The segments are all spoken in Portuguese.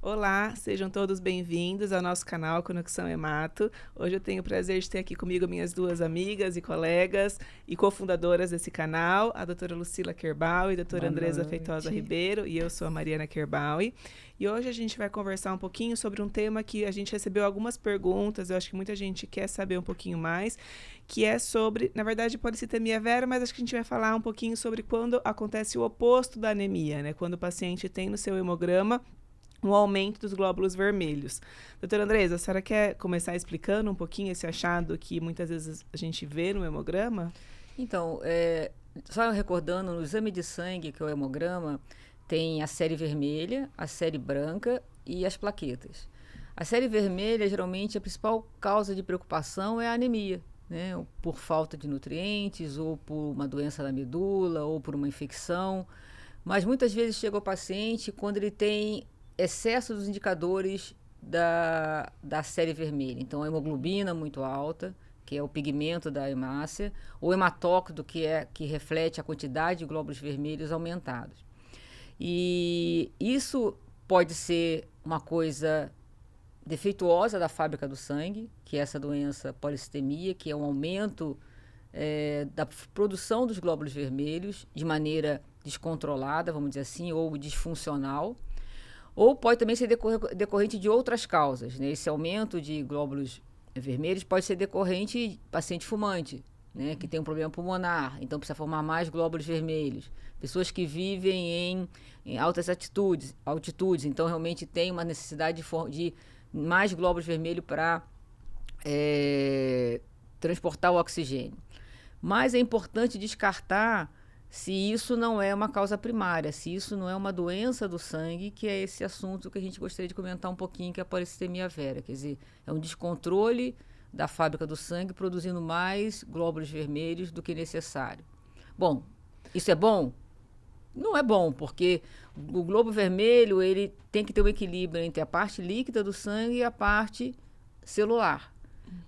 Olá, sejam todos bem-vindos ao nosso canal Conexão Hemato. Hoje eu tenho o prazer de ter aqui comigo minhas duas amigas e colegas e cofundadoras desse canal, a doutora Lucila Kerbauer e a doutora Andresa Feitosa Ribeiro, e eu sou a Mariana Kerbauer. E hoje a gente vai conversar um pouquinho sobre um tema que a gente recebeu algumas perguntas, eu acho que muita gente quer saber um pouquinho mais, que é sobre, na verdade, policitemia vera, mas acho que a gente vai falar um pouquinho sobre quando acontece o oposto da anemia, né? Quando o paciente tem no seu hemograma um aumento dos glóbulos vermelhos. Doutora Andresa, a senhora quer começar explicando um pouquinho esse achado que muitas vezes a gente vê no hemograma? Então, só recordando, no exame de sangue, que é o hemograma, tem a série vermelha, a série branca e as plaquetas. A série vermelha, geralmente, a principal causa de preocupação é a anemia, né? Por falta de nutrientes, ou por uma doença da medula, ou por uma infecção. Mas muitas vezes chega o paciente quando ele tem excesso dos indicadores da série vermelha. Então, a hemoglobina muito alta, que é o pigmento da hemácia, ou hematócrito, que reflete a quantidade de glóbulos vermelhos aumentados. E isso pode ser uma coisa defeituosa da fábrica do sangue, que é essa doença policitemia, que é um aumento da produção dos glóbulos vermelhos de maneira descontrolada, vamos dizer assim, ou disfuncional. Ou pode também ser decorrente de outras causas, né? Esse aumento de glóbulos vermelhos pode ser decorrente de paciente fumante, né? Que tem um problema pulmonar, então precisa formar mais glóbulos vermelhos. Pessoas que vivem em altas altitudes, então realmente tem uma necessidade de mais glóbulos vermelhos para transportar o oxigênio. Mas é importante descartar se isso não é uma causa primária, se isso não é uma doença do sangue, que é esse assunto que a gente gostaria de comentar um pouquinho, que é a policitemia vera. Quer dizer, é um descontrole da fábrica do sangue produzindo mais glóbulos vermelhos do que necessário. Bom, isso é bom? Não é bom, porque o globo vermelho ele tem que ter um equilíbrio entre a parte líquida do sangue e a parte celular.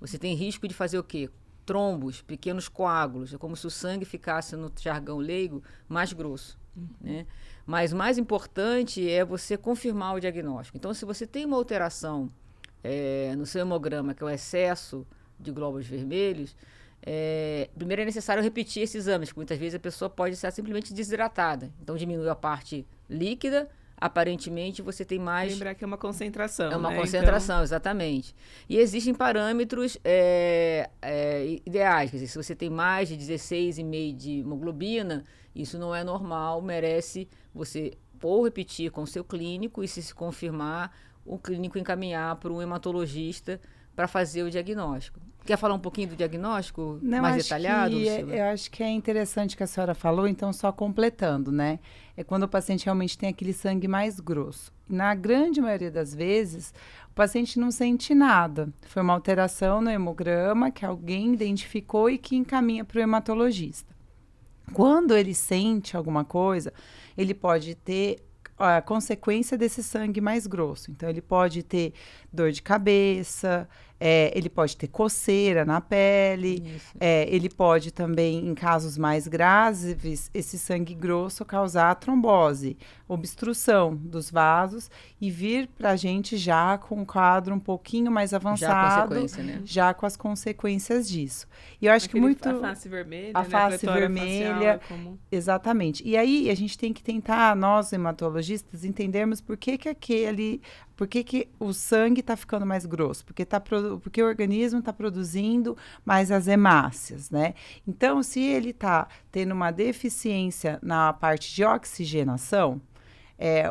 Você tem risco de fazer o quê? Trombos, pequenos coágulos, é como se o sangue ficasse, no jargão leigo, mais grosso. Né? Mas o mais importante é você confirmar o diagnóstico. Então, se você tem uma alteração no seu hemograma, que é o excesso de glóbulos vermelhos, primeiro é necessário repetir esses exames, porque muitas vezes a pessoa pode estar simplesmente desidratada. Então, diminui a parte líquida, aparentemente você tem mais... Lembrar que é uma concentração, É uma né? concentração, então... exatamente. E existem parâmetros ideais, quer dizer, se você tem mais de 16,5 de hemoglobina, isso não é normal, merece você ou repetir com o seu clínico e se confirmar, o clínico encaminhar para um hematologista para fazer o diagnóstico. Quer falar um pouquinho do diagnóstico mais detalhado, Lucila? Eu acho que é interessante que a senhora falou, então só completando, né? É quando o paciente realmente tem aquele sangue mais grosso. Na grande maioria das vezes, o paciente não sente nada. Foi uma alteração no hemograma que alguém identificou e que encaminha para o hematologista. Quando ele sente alguma coisa, ele pode ter a consequência desse sangue mais grosso. Então, ele pode ter dor de cabeça, ele pode ter coceira na pele, ele pode também, em casos mais graves, esse sangue grosso causar trombose, obstrução dos vasos e vir para a gente já com um quadro um pouquinho mais avançado, já com as consequências disso. E eu acho que muito... A face vermelha, a face vermelha, exatamente. E aí, a gente tem que tentar, nós hematologistas, entendermos por que o sangue está ficando mais grosso, porque o organismo está produzindo mais as hemácias, né? Então, se ele está tendo uma deficiência na parte de oxigenação,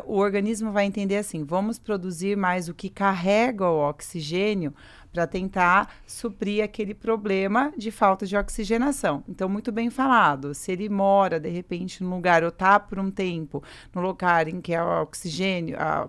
o organismo vai entender assim, vamos produzir mais o que carrega o oxigênio para tentar suprir aquele problema de falta de oxigenação. Então, muito bem falado, se ele mora, de repente, num lugar, ou está por um tempo, no lugar em que a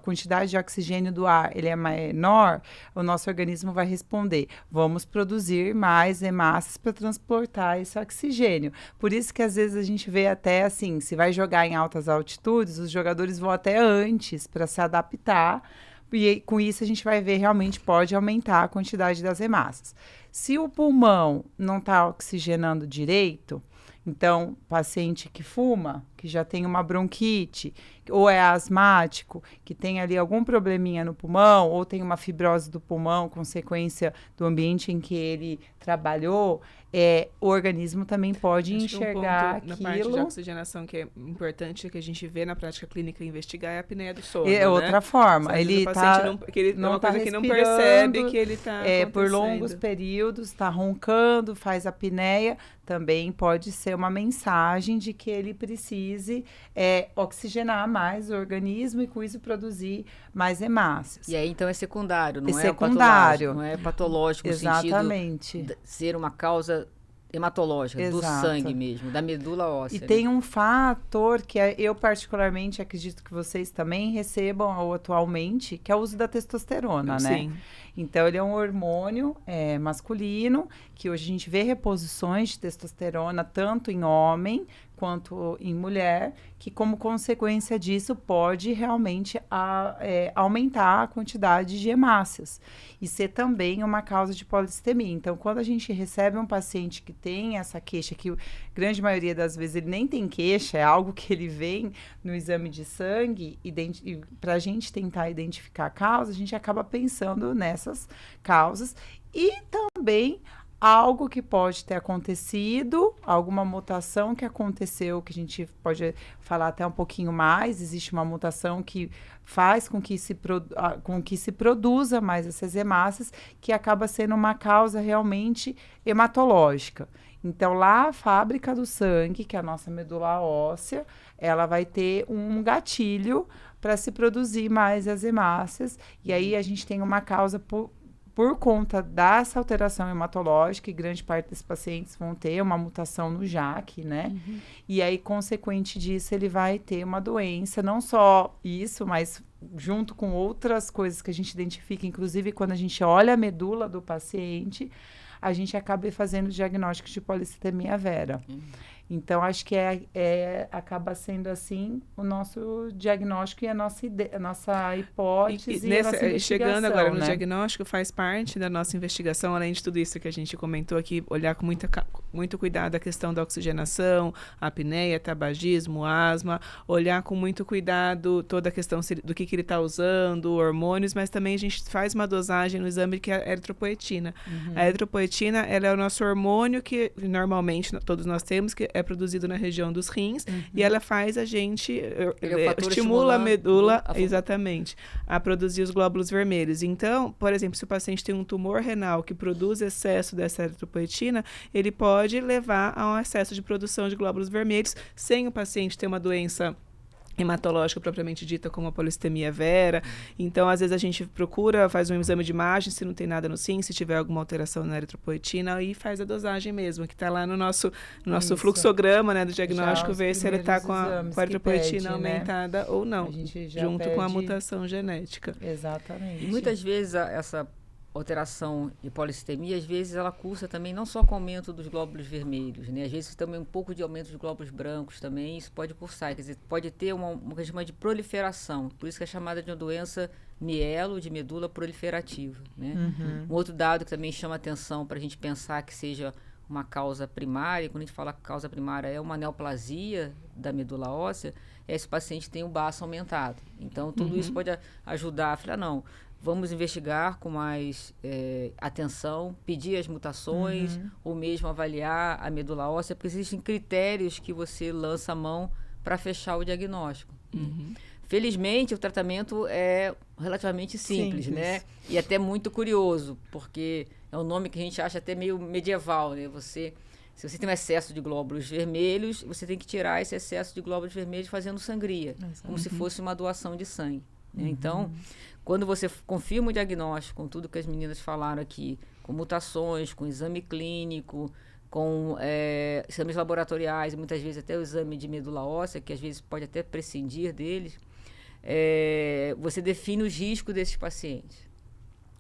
quantidade de oxigênio do ar ele é menor, o nosso organismo vai responder, vamos produzir mais hemácias para transportar esse oxigênio. Por isso que, às vezes, a gente vê até, assim, se vai jogar em altas altitudes, os jogadores vão até antes para se adaptar. E com isso a gente vai ver realmente pode aumentar a quantidade das hemácias. Se o pulmão não está oxigenando direito, então paciente que fuma, que já tem uma bronquite, ou é asmático, que tem ali algum probleminha no pulmão, ou tem uma fibrose do pulmão, consequência do ambiente em que ele trabalhou, o organismo também pode enxergar aquilo. Na parte de oxigenação que é importante, que a gente vê na prática clínica investigar, é a apneia do sono, É outra forma. Ele está uma coisa que não percebe que ele está por longos períodos, está roncando, faz apneia, também pode ser uma mensagem de que ele precise oxigenar mais o organismo e com isso produzir mais hemácias. E aí então é secundário, não secundário. Não é patológico. Exatamente. No sentido de ser uma causa hematológica, Exato. do sangue mesmo, da medula óssea. E tem um fator que eu particularmente acredito que vocês também recebam atualmente, que é o uso da testosterona, né? Sim. Então, ele é um hormônio masculino, que hoje a gente vê reposições de testosterona tanto em homem quanto em mulher, que como consequência disso pode realmente aumentar a quantidade de hemácias e ser também uma causa de polissemia. Então, quando a gente recebe um paciente que tem essa queixa, que a grande maioria das vezes ele nem tem queixa, é algo que ele vem no exame de sangue, para a gente tentar identificar a causa, a gente acaba pensando nessas causas e também algo que pode ter acontecido, alguma mutação que aconteceu, que a gente pode falar até um pouquinho mais. Existe uma mutação que faz com que se produza mais essas hemácias, que acaba sendo uma causa realmente hematológica. Então, lá a fábrica do sangue, que é a nossa medula óssea, ela vai ter um gatilho para se produzir mais as hemácias. E aí a gente tem uma causa por conta dessa alteração hematológica, e grande parte dos pacientes vão ter uma mutação no JAK, né? Uhum. E aí, consequente disso, ele vai ter uma doença, não só isso, mas junto com outras coisas que a gente identifica, inclusive quando a gente olha a medula do paciente, a gente acaba fazendo diagnóstico de polissemia vera. Uhum. Então, acho que acaba sendo, assim, o nosso diagnóstico e a nossa hipótese e a nossa investigação, chegando agora no né? diagnóstico, faz parte da nossa investigação, além de tudo isso que a gente comentou aqui, olhar com muito cuidado a questão da oxigenação, apneia, tabagismo, asma, olhar com muito cuidado toda a questão do que ele está usando, hormônios, mas também a gente faz uma dosagem no exame que é a eritropoetina. Uhum. A eritropoetina, ela é o nosso hormônio que normalmente todos nós temos, que é produzido na região dos rins, e ela faz a gente, estimula a medula, exatamente, a produzir os glóbulos vermelhos. Então, por exemplo, se o paciente tem um tumor renal que produz excesso dessa eritropoetina, ele pode levar a um excesso de produção de glóbulos vermelhos, sem o paciente ter uma doença hematológica propriamente dita, como a polissemia vera. Então, às vezes a gente faz um exame de imagem, se não tem nada no rim, se tiver alguma alteração na eritropoetina, e faz a dosagem mesmo, que está lá no nosso fluxograma, né, do diagnóstico, ver se ele está com a eritropoetina aumentada, né, ou não, junto com a mutação genética. Exatamente. E muitas vezes essa alteração de polissemia, às vezes ela cursa também não só com aumento dos glóbulos vermelhos, né? Às vezes também um pouco de aumento dos glóbulos brancos também, isso pode cursar, quer dizer, pode ter uma questão de proliferação, por isso que é chamada de uma doença mielo de medula proliferativa, né? Uhum. Um outro dado que também chama atenção para a gente pensar que seja uma causa primária, quando a gente fala que causa primária é uma neoplasia da medula óssea, esse paciente tem o baço aumentado. Então, tudo isso pode ajudar a falar, não, vamos investigar com mais atenção, pedir as mutações, ou mesmo avaliar a medula óssea, porque existem critérios que você lança a mão para fechar o diagnóstico. Felizmente, o tratamento é relativamente simples, né? E até muito curioso, porque é um nome que a gente acha até meio medieval, né? Se você tem um excesso de glóbulos vermelhos, você tem que tirar esse excesso de glóbulos vermelhos fazendo sangria, como se fosse uma doação de sangue. Né? Então, quando você confirma o diagnóstico, com tudo que as meninas falaram aqui, com mutações, com exame clínico, com exames laboratoriais, muitas vezes até o exame de medula óssea, que às vezes pode até prescindir deles, você define os riscos desses pacientes.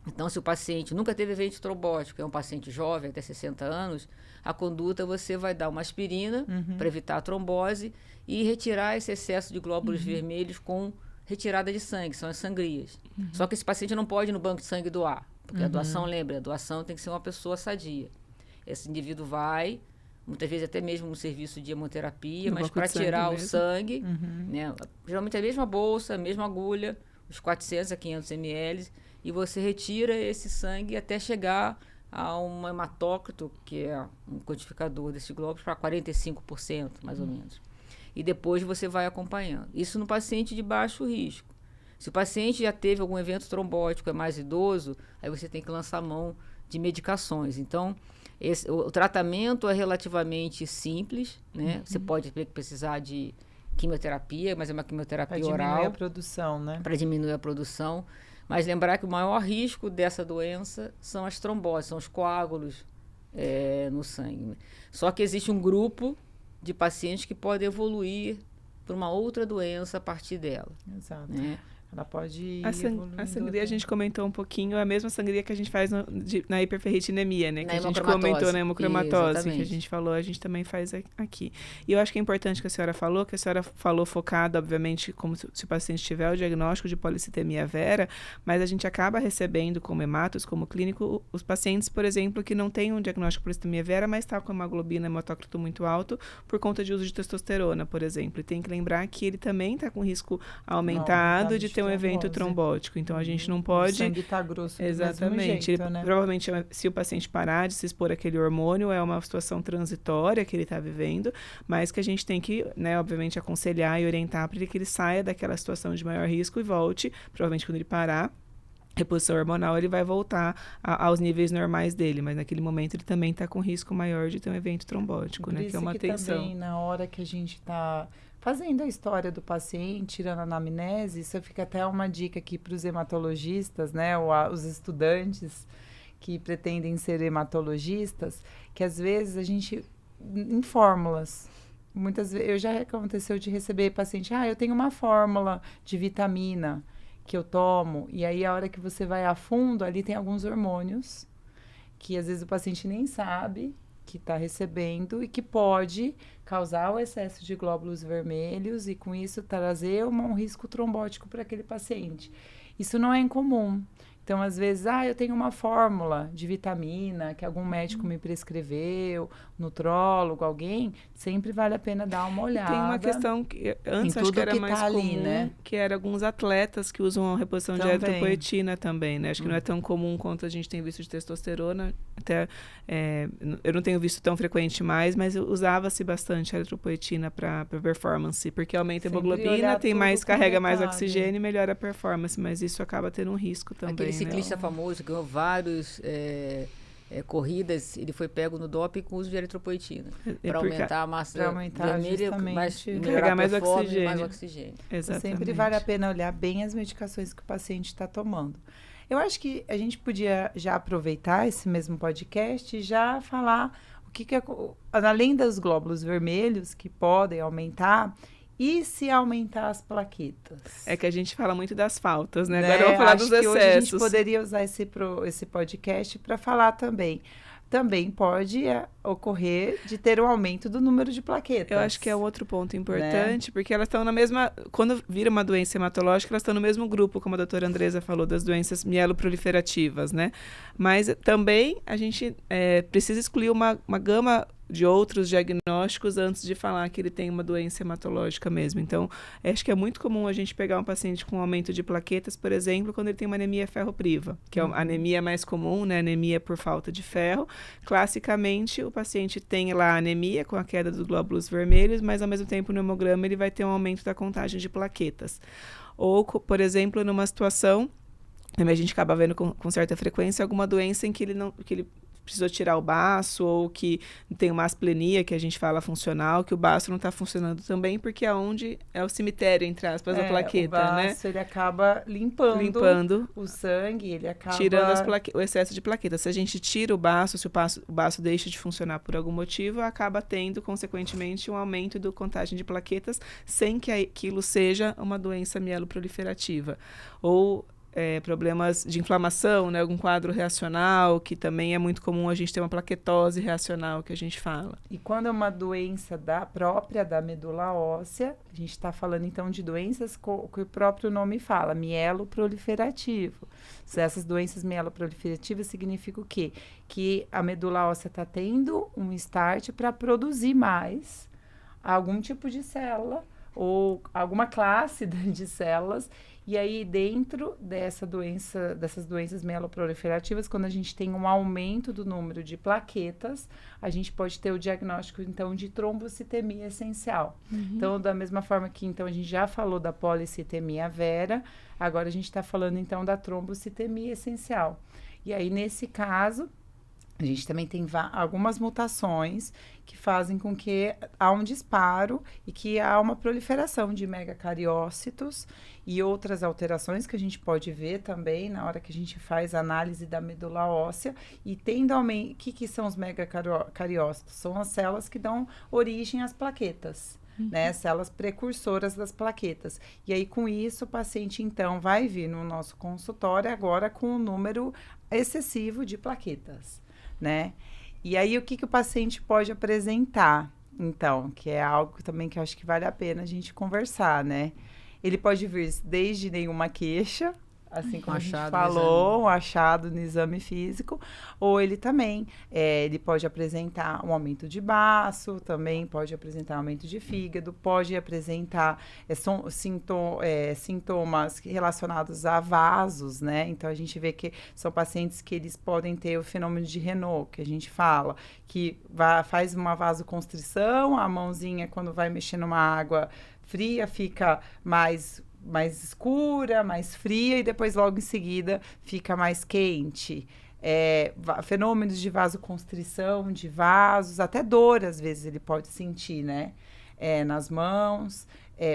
Então, se o paciente nunca teve evento trombótico, é um paciente jovem, até 60 anos, a conduta você vai dar uma aspirina para evitar a trombose e retirar esse excesso de glóbulos vermelhos com retirada de sangue, são as sangrias. Só que esse paciente não pode ir no banco de sangue doar, porque a doação, lembra, a doação tem que ser uma pessoa sadia. Esse indivíduo vai, muitas vezes até mesmo um serviço de hemoterapia, mas para tirar o sangue, né? Geralmente é a mesma bolsa, a mesma agulha, os 400 a 500 ml, e você retira esse sangue até chegar a um hematócrito, que é um codificador desse glóbulo, para 45%, mais ou menos. E depois você vai acompanhando. Isso no paciente de baixo risco. Se o paciente já teve algum evento trombótico, é mais idoso, aí você tem que lançar mão de medicações. Então, o tratamento é relativamente simples, né? Você pode precisar de quimioterapia, mas é uma quimioterapia oral. Para diminuir a produção, né? Para diminuir a produção. Mas lembrar que o maior risco dessa doença são as tromboses, são os coágulos no sangue. Só que existe um grupo de pacientes que podem evoluir para uma outra doença a partir dela. Exato. Né? Ela pode a sangria a gente comentou um pouquinho, é a mesma sangria que a gente faz na hiperferritinemia, né? Que a gente comentou na hemocromatose, que a gente falou, a gente também faz aqui. E eu acho que é importante que a senhora falou focado, obviamente, como se o paciente tiver o diagnóstico de policitemia vera, mas a gente acaba recebendo como hematos, como clínico, os pacientes, por exemplo, que não têm um diagnóstico de policitemia vera, mas está com uma hemoglobina hematócrito muito alto por conta de uso de testosterona, por exemplo. E tem que lembrar que ele também está com risco aumentado de ter um evento trombótico. Então, a gente não pode... O sangue está grosso do Exatamente. mesmo jeito, né? Provavelmente, se o paciente parar de se expor àquele hormônio, é uma situação transitória que ele está vivendo, mas que a gente tem que, né, obviamente, aconselhar e orientar para que ele saia daquela situação de maior risco e volte, provavelmente quando ele parar, reposição hormonal, ele vai voltar aos níveis normais dele, mas naquele momento ele também está com risco maior de ter um evento trombótico, né? Que é uma tensão. Também, na hora que a gente está fazendo a história do paciente, tirando a anamnese, isso fica até uma dica aqui para os hematologistas, né? Ou os estudantes que pretendem ser hematologistas, que às vezes a gente, em fórmulas, muitas vezes, já aconteceu de receber paciente, eu tenho uma fórmula de vitamina que eu tomo, e aí a hora que você vai a fundo, ali tem alguns hormônios que às vezes o paciente nem sabe que está recebendo e que pode causar o excesso de glóbulos vermelhos e com isso trazer um risco trombótico para aquele paciente. Isso não é incomum. Então, às vezes, eu tenho uma fórmula de vitamina que algum médico me prescreveu, nutrólogo, alguém, sempre vale a pena dar uma olhada. Tem uma questão que antes acho que era mais comum, ali, né? Que era alguns atletas que usam a reposição de eritropoetina também, né? Acho que não é tão comum quanto a gente tem visto de testosterona. Até, eu não tenho visto tão frequente mais, mas usava-se bastante a eritropoetina para performance, porque aumenta a hemoglobina, carrega mais oxigênio e melhora a performance, mas isso acaba tendo um risco também. Aquele ciclista famoso que ganhou vários corridas, ele foi pego no doping com o uso de eritropoetina para aumentar a massa vermelha, carregar mais oxigênio. Exatamente. Sempre vale a pena olhar bem as medicações que o paciente está tomando. Eu acho que a gente podia já aproveitar esse mesmo podcast e já falar o que é, além dos glóbulos vermelhos que podem aumentar. E se aumentar as plaquetas? É que a gente fala muito das faltas, né? Agora vamos falar dos excessos. Hoje a gente poderia usar esse podcast para falar também. Também pode ocorrer de ter um aumento do número de plaquetas. Eu acho que é outro ponto importante, né? Porque elas estão na mesma... Quando vira uma doença hematológica, elas estão no mesmo grupo, como a doutora Andresa falou, das doenças mieloproliferativas, né? Mas também a gente precisa excluir uma gama de outros diagnósticos antes de falar que ele tem uma doença hematológica mesmo. Então, acho que é muito comum a gente pegar um paciente com aumento de plaquetas, por exemplo, quando ele tem uma anemia ferropriva, que é a anemia mais comum, né? Anemia por falta de ferro. Classicamente, o paciente tem lá a anemia com a queda dos glóbulos vermelhos, mas ao mesmo tempo no hemograma ele vai ter um aumento da contagem de plaquetas. Ou, por exemplo, numa situação, a gente acaba vendo com certa frequência alguma doença em que ele precisou tirar o baço, ou que tem uma asplenia, que a gente fala funcional, que o baço não está funcionando também, porque é onde é o cemitério, entre aspas, da plaqueta, o baço, né? Ele acaba limpando o sangue, ele acaba... tirando o excesso de plaquetas. Se a gente tira o baço, se o baço deixa de funcionar por algum motivo, acaba tendo, consequentemente, um aumento da contagem de plaquetas, sem que aquilo seja uma doença mieloproliferativa. Ou problemas de inflamação, né? Algum quadro reacional, que também é muito comum a gente ter uma plaquetose reacional, que a gente fala. E quando é uma doença própria da medula óssea, a gente está falando então de doenças que o próprio nome fala, mieloproliferativo. Essas doenças mieloproliferativas significa o quê? Que a medula óssea está tendo um start para produzir mais algum tipo de célula ou alguma classe de células. E aí, dentro dessas doenças mieloproliferativas, quando a gente tem um aumento do número de plaquetas, a gente pode ter o diagnóstico, então, de trombocitemia essencial. Então, da mesma forma que, então, a gente já falou da policitemia vera, agora a gente está falando, então, da trombocitemia essencial. E aí, nesse caso, a gente também tem algumas mutações que fazem com que há um disparo e que há uma proliferação de megacariócitos e outras alterações que a gente pode ver também na hora que a gente faz análise da medula óssea. E tendo aumento, o que são os megacariócitos? São as células que dão origem às plaquetas. Né, células precursoras das plaquetas. E aí, com isso, o paciente, então, vai vir no nosso consultório agora com um número excessivo de plaquetas, né? E aí, o que o paciente pode apresentar? Então, que é algo também que eu acho que vale a pena a gente conversar, né? Ele pode vir desde nenhuma queixa, assim como a gente falou, um achado no exame físico, ou ele também, ele pode apresentar um aumento de baço, também pode apresentar aumento de fígado, pode apresentar sintomas relacionados a vasos, né? Então, a gente vê que são pacientes que eles podem ter o fenômeno de Renault, que a gente fala, que faz uma vasoconstrição, a mãozinha, quando vai mexer numa água fria, fica mais escura, mais fria, e depois logo em seguida fica mais quente. Fenômenos de vasoconstrição, de vasos, até dor às vezes ele pode sentir, né? Nas mãos,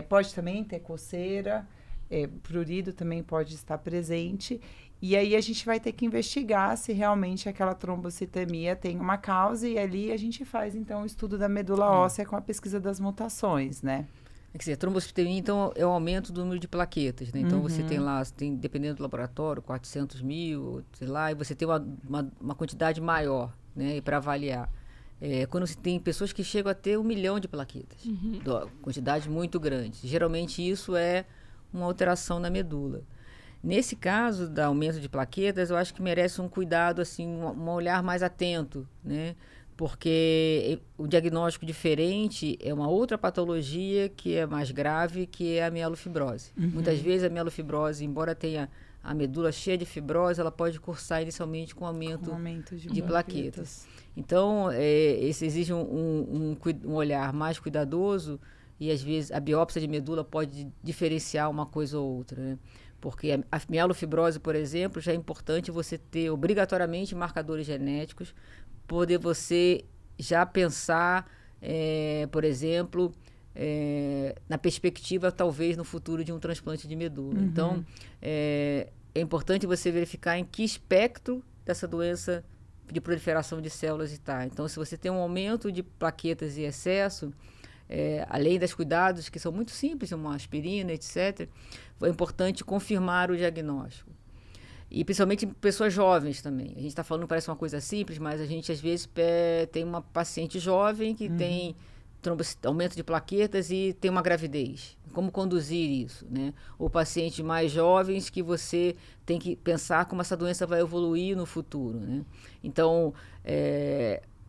pode também ter coceira, prurido também pode estar presente. E aí a gente vai ter que investigar se realmente aquela trombocitemia tem uma causa, e ali a gente faz então o estudo da medula óssea com a pesquisa das mutações, né? Quer dizer, a trombocitemia, então, é o aumento do número de plaquetas, né? Então, você tem lá, dependendo do laboratório, 400 mil, sei lá, e você tem uma quantidade maior, né, para avaliar. Quando você tem pessoas que chegam a ter 1 milhão de plaquetas, quantidade muito grande. Geralmente, isso é uma alteração na medula. Nesse caso, do aumento de plaquetas, eu acho que merece um cuidado, assim, um olhar mais atento, né? Porque o diagnóstico diferente é uma outra patologia que é mais grave, que é a mielofibrose. Muitas vezes a mielofibrose, embora tenha a medula cheia de fibrose, ela pode cursar inicialmente com aumento de plaquetas. Então, esse exige um olhar mais cuidadoso, e às vezes a biópsia de medula pode diferenciar uma coisa ou outra, né? Porque a mielofibrose, por exemplo, já é importante você ter obrigatoriamente marcadores genéticos, poder você já pensar, por exemplo, na perspectiva, talvez, no futuro de um transplante de medula. Então, é importante você verificar em que espectro dessa doença de proliferação de células está. Então, se você tem um aumento de plaquetas e excesso, além dos cuidados, que são muito simples, uma aspirina, etc., é importante confirmar o diagnóstico. E principalmente em pessoas jovens também. A gente está falando, parece uma coisa simples, mas a gente às vezes tem uma paciente jovem que tem aumento de plaquetas e tem uma gravidez. Como conduzir isso, né? Ou pacientes mais jovens que você tem que pensar como essa doença vai evoluir no futuro, né? Então,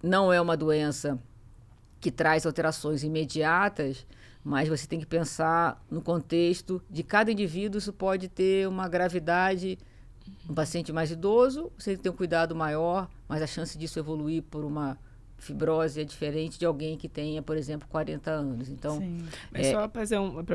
não é uma doença que traz alterações imediatas, mas você tem que pensar no contexto de cada indivíduo. Isso pode ter uma gravidade. Um paciente mais idoso, você tem que ter um cuidado maior, mas a chance disso evoluir por uma fibrose é diferente de alguém que tenha, por exemplo, 40 anos. Então, mas só para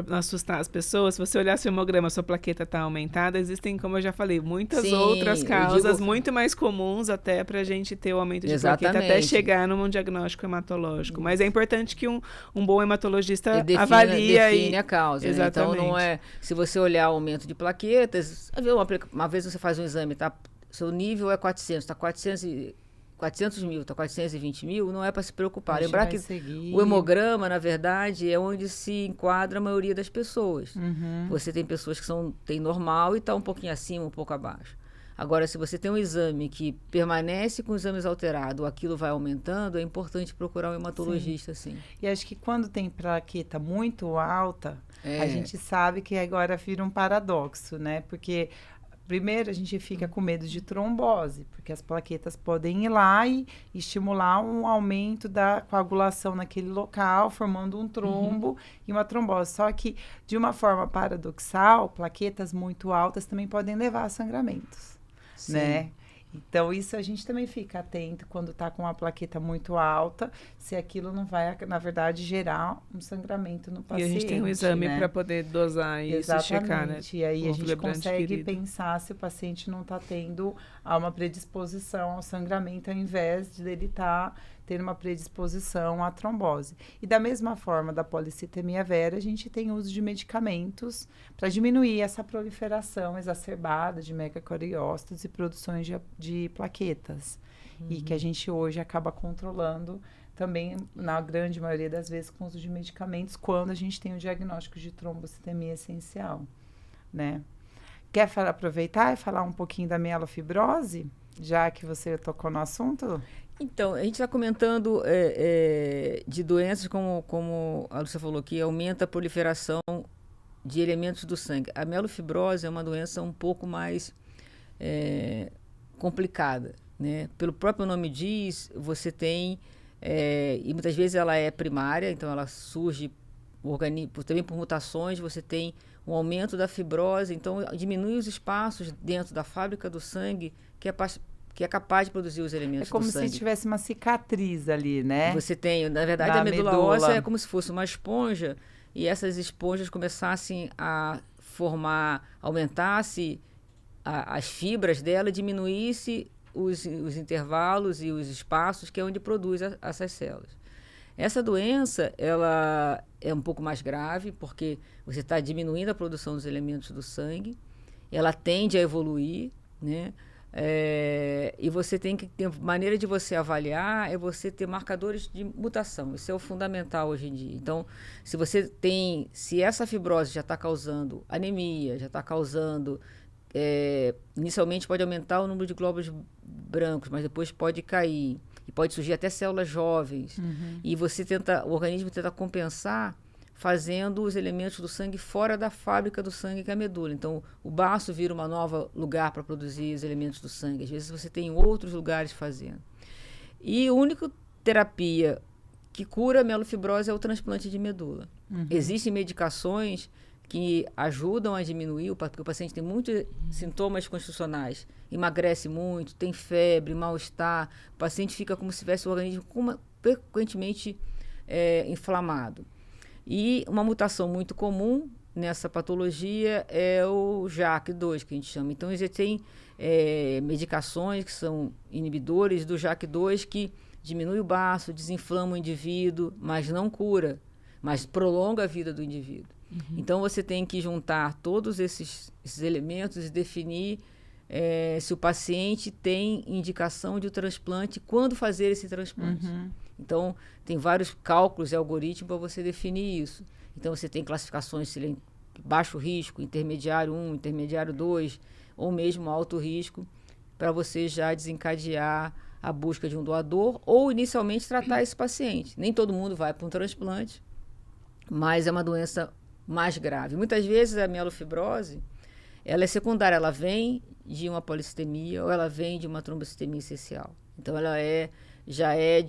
não assustar as pessoas, se você olhar seu hemograma, sua plaqueta está aumentada, existem, como eu já falei, muitas outras causas, muito mais comuns até para a gente ter o aumento de plaqueta até chegar num diagnóstico hematológico. Mas é importante que um bom hematologista avalie define a causa. Né? Então, não é... Se você olhar o aumento de plaquetas, uma vez você faz um exame, tá? Seu nível é 400, está 400 400 mil, está 420 mil, não é para se preocupar. A gente Lembrar vai que seguir. o hemograma, na verdade, é onde se enquadra a maioria das pessoas. Você tem pessoas que têm normal e está um pouquinho acima, um pouco abaixo. Agora, se você tem um exame que permanece com os exames alterados, aquilo vai aumentando, é importante procurar um hematologista, sim. E acho que quando tem plaqueta muito alta, a gente sabe que agora vira um paradoxo, né? Porque primeiro a gente fica com medo de trombose, porque as plaquetas podem ir lá e estimular um aumento da coagulação naquele local, formando um trombo e uma trombose. Só que, de uma forma paradoxal, plaquetas muito altas também podem levar a sangramentos. Sim. Né? Então, isso a gente também fica atento quando está com uma plaqueta muito alta, se aquilo não vai, na verdade, gerar um sangramento no paciente. E a gente tem um exame, né? para poder dosar isso e checar, né? E aí a gente consegue querido. pensar se o paciente não está tendo uma predisposição ao sangramento, ao invés de ele estar tendo uma predisposição à trombose. E da mesma forma da policitemia vera, a gente tem uso de medicamentos para diminuir essa proliferação exacerbada de megacoriócitos e produções de plaquetas. E que a gente hoje acaba controlando também, na grande maioria das vezes, com o uso de medicamentos, quando a gente tem o diagnóstico de trombocitemia essencial, né? Quer aproveitar e falar um pouquinho da mielofibrose, já que você tocou no assunto? Então, a gente está comentando de doenças, como a Lúcia falou, que aumenta a proliferação de elementos do sangue. A mielofibrose é uma doença um pouco mais complicada, né? Pelo próprio nome diz, você tem, e muitas vezes ela é primária, então ela surge também por mutações, você tem um aumento da fibrose, então diminui os espaços dentro da fábrica do sangue, que é capaz de produzir os elementos do sangue. É como se tivesse uma cicatriz ali, né? Você tem, na verdade, a medula óssea é como se fosse uma esponja e essas esponjas começassem a aumentasse as fibras dela, diminuísse os intervalos e os espaços que é onde produz essas células. Essa doença, ela é um pouco mais grave, porque você está diminuindo a produção dos elementos do sangue, ela tende a evoluir, né? E você tem que ter maneira de você avaliar, é você ter marcadores de mutação. Isso é o fundamental hoje em dia. Então, se essa fibrose já está causando anemia, já está causando, inicialmente pode aumentar o número de glóbulos brancos, mas depois pode cair e pode surgir até células jovens. E o organismo tenta compensar fazendo os elementos do sangue fora da fábrica do sangue, que é a medula. Então, o baço vira um novo lugar para produzir os elementos do sangue. Às vezes, você tem outros lugares fazendo. E a única terapia que cura a mielofibrose é o transplante de medula. Existem medicações que ajudam a diminuir, porque o paciente tem muitos sintomas constitucionais, emagrece muito, tem febre, mal-estar, o paciente fica como se tivesse o organismo frequentemente inflamado. E uma mutação muito comum nessa patologia é o JAK2, que a gente chama. Então, existem medicações que são inibidores do JAK2 que diminuem o baço, desinflama o indivíduo, mas não cura, mas prolonga a vida do indivíduo. Então, você tem que juntar todos esses elementos e definir se o paciente tem indicação de um transplante, quando fazer esse transplante. Então, tem vários cálculos e algoritmos para você definir isso. Então, você tem classificações de baixo risco, intermediário 1, intermediário 2, ou mesmo alto risco, para você já desencadear a busca de um doador ou, inicialmente, tratar esse paciente. Nem todo mundo vai para um transplante, mas é uma doença mais grave. Muitas vezes a mielofibrose, ela é secundária, ela vem de uma policitemia ou ela vem de uma trombocitemia essencial. Então, ela já é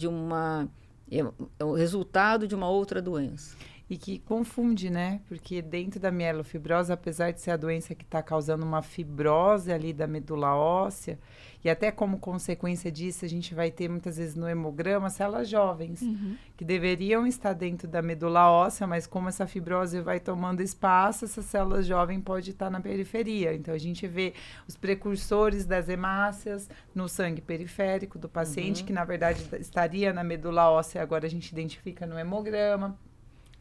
o resultado de uma outra doença. E que confunde, né? Porque dentro da mielofibrose, apesar de ser a doença que está causando uma fibrose ali da medula óssea, e até como consequência disso, a gente vai ter muitas vezes no hemograma células jovens, que deveriam estar dentro da medula óssea, mas como essa fibrose vai tomando espaço, essa célula jovem pode estar na periferia. Então, a gente vê os precursores das hemácias no sangue periférico do paciente, que na verdade estaria na medula óssea, agora a gente identifica no hemograma.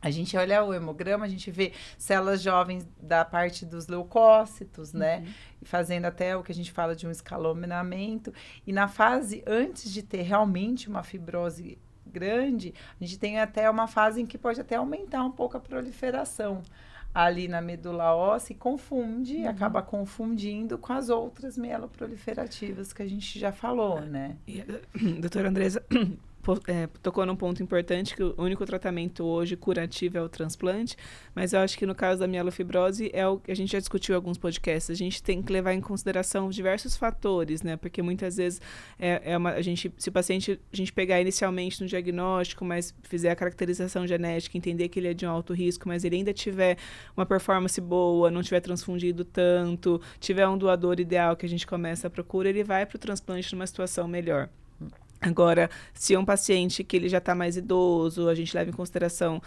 A gente olha o hemograma, a gente vê células jovens da parte dos leucócitos, né? Fazendo até o que a gente fala de um escalonamento. E na fase, antes de ter realmente uma fibrose grande, a gente tem até uma fase em que pode até aumentar um pouco a proliferação ali na medula óssea e acaba confundindo com as outras mieloproliferativas que a gente já falou, né? Doutora Andresa tocou num ponto importante, que o único tratamento hoje curativo é o transplante, mas eu acho que no caso da mielofibrose é o que a gente já discutiu em alguns podcasts, a gente tem que levar em consideração diversos fatores, né? Porque muitas vezes se o paciente, a gente pegar inicialmente no diagnóstico, mas fizer a caracterização genética, entender que ele é de um alto risco, mas ele ainda tiver uma performance boa, não tiver transfundido tanto, tiver um doador ideal que a gente começa a procura, ele vai para o transplante numa situação melhor. Agora, se é um paciente que ele já está mais idoso, a gente leva em consideração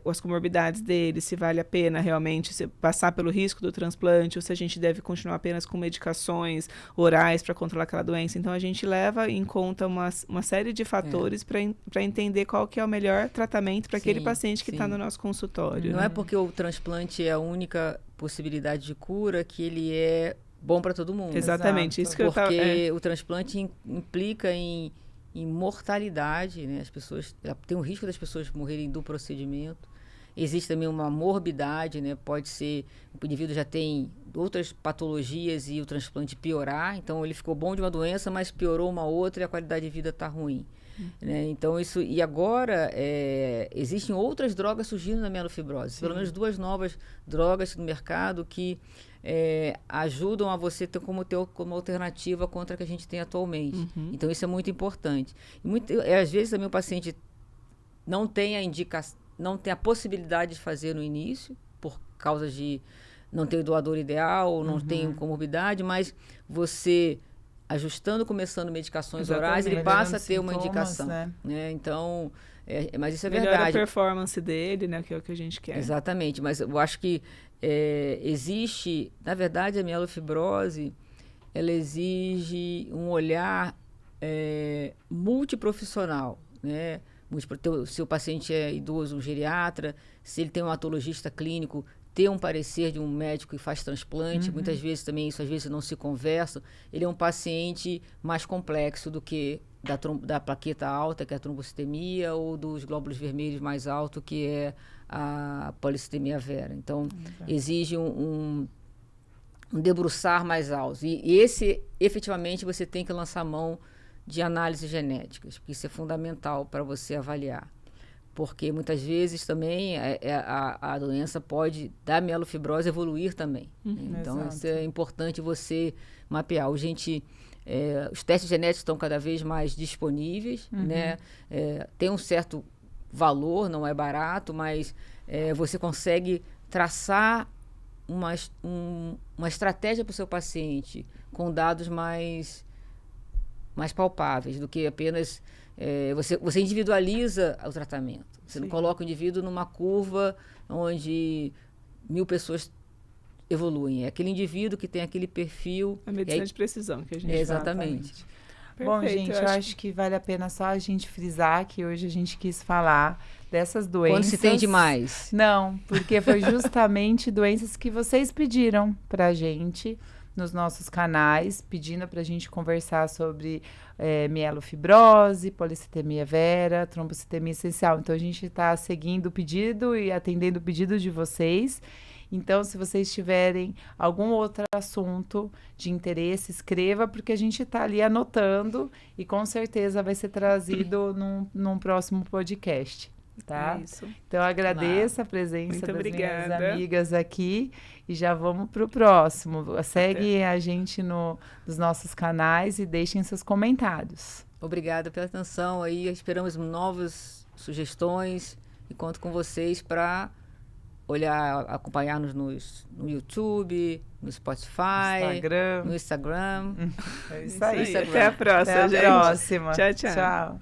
as comorbidades dele, se vale a pena realmente passar pelo risco do transplante, ou se a gente deve continuar apenas com medicações orais para controlar aquela doença. Então, a gente leva em conta uma série de fatores para entender qual que é o melhor tratamento para aquele paciente que está no nosso consultório. Não é porque o transplante é a única possibilidade de cura que ele é bom para todo mundo. Exatamente. Isso que porque o transplante implica em mortalidade, né? As pessoas, tem o risco das pessoas morrerem do procedimento. Existe também uma morbidade, né? Pode ser, o indivíduo já tem outras patologias e o transplante piorar, então ele ficou bom de uma doença, mas piorou uma outra e a qualidade de vida está ruim. Né? Então e agora existem outras drogas surgindo na mielofibrose, pelo menos 2 novas drogas no mercado que ajudam a você ter como alternativa contra a que a gente tem atualmente. Então isso é muito importante. Às vezes também o paciente não tem a possibilidade de fazer no início, por causa de não ter o doador ideal, não tem comorbidade, mas você começando medicações orais, ele passa a ter uma indicação. Né? Então, mas isso é verdade. Melhora a performance dele, né? Que é o que a gente quer. Exatamente, mas eu acho que existe, na verdade, a mielofibrose, ela exige um olhar multiprofissional, né? Se o paciente é idoso, um geriatra, se ele tem um hematologista clínico, ter um parecer de um médico que faz transplante, muitas vezes também isso às vezes não se conversa, ele é um paciente mais complexo do que da plaqueta alta, que é a trombocitemia, ou dos glóbulos vermelhos mais alto, que é a policitemia vera. Então, exige um debruçar mais alto. E esse, efetivamente, você tem que lançar mão de análises genéticas, porque isso é fundamental para você avaliar. Porque muitas vezes também a doença pode, da mielofibrose, evoluir também. Então, isso é importante você mapear. Os testes genéticos estão cada vez mais disponíveis, né? Tem um certo valor, não é barato, mas você consegue traçar uma estratégia para o seu paciente com dados mais palpáveis do que apenas... Você individualiza o tratamento. Você não coloca o indivíduo numa curva onde 1000 pessoas evoluem. É aquele indivíduo que tem aquele perfil... A medicina de precisão que a gente exatamente. Bom, gente, eu acho que vale a pena só a gente frisar que hoje a gente quis falar dessas doenças... Quando se tem demais. Não, porque foi justamente doenças que vocês pediram pra gente nos nossos canais, pedindo pra gente conversar sobre mielofibrose, policitemia vera, trombocitemia essencial. Então, a gente está seguindo o pedido e atendendo o pedido de vocês. Então, se vocês tiverem algum outro assunto de interesse, escreva, porque a gente está ali anotando e com certeza vai ser trazido num próximo podcast. Tá? Isso. Então, eu agradeço a presença das minhas amigas aqui e já vamos para o próximo. Segue a gente nos nossos canais e deixem seus comentários. Obrigada pela atenção aí. Esperamos novas sugestões e conto com vocês para acompanhar-nos no YouTube, no Spotify, no Instagram. É isso aí. Até a próxima, gente. Até a próxima. Tchau, tchau. Tchau.